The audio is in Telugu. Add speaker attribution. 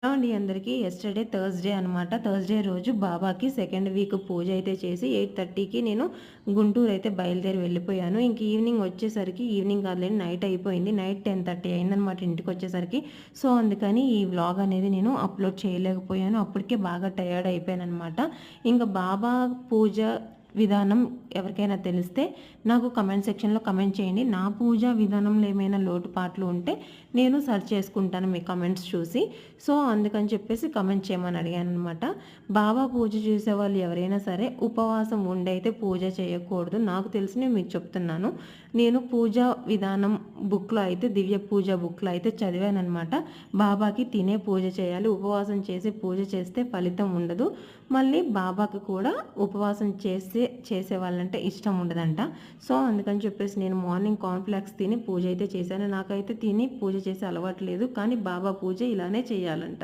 Speaker 1: హలో అండి అందరికీ. యెస్టర్‌డే థర్స్‌డే అనమాట. థర్స్‌డే రోజు బాబాకి సెకండ్ వీక్ పూజ అయితే చేసి 8:30కి నేను గుంటూరు అయితే బయలుదేరి వెళ్ళిపోయాను. ఇంక ఈవినింగ్ వచ్చేసరికి ఈవినింగ్ కాదులెండి నైట్ అయిపోయింది. నైట్ 10:30 అయిందనమాట ఇంటికొచ్చేసరికి. సో, అందుకని ఈ వ్లాగ్ అనేది నేను అప్‌లోడ్ చేయలేకపోయాను. అప్పటికే బాగా టయర్డ్ అయిపోయాననమాట. ఇంక బాబా పూజ విధానం ఎవరికైనా తెలిస్తే నాకు కమెంట్ సెక్షన్‌లో కమెంట్ చేయండి. నా పూజా విధానంలో ఏమైనా లోటుపాట్లు ఉంటే నేను సెర్చ్ చేసుకుంటాను మీ కమెంట్స్ చూసి. సో, అందుకని చెప్పేసి కమెంట్ చేయమని అడిగాననమాట. బాబా పూజ చేసేవాళ్ళు ఎవరైనా సరే ఉపవాసం ఉండైతే పూజ చేయకూడదు. నాకు తెలిసినవి మీకు చెప్తున్నాను. నేను పూజా విధానం బుక్‌లో అయితే దివ్య పూజ బుక్‌లో అయితే చదివాననమాట. బాబాకి తినే పూజ చేయాలి. ఉపవాసం చేసి పూజ చేస్తే ఫలితం ఉండదు. మళ్ళీ బాబాకి కూడా ఉపవాసం చేసేవాళ్ళంటే ఇష్టం ఉండదంట. సో, అందుకని చెప్పేసి నేను మార్నింగ్ కార్న్‌ఫ్లెక్స్ తిని పూజ అయితే చేశాను. నాకైతే తిని పూజ చేసే అలవాటు లేదు. కానీ బాబా పూజ ఇలానే చేయాలంట.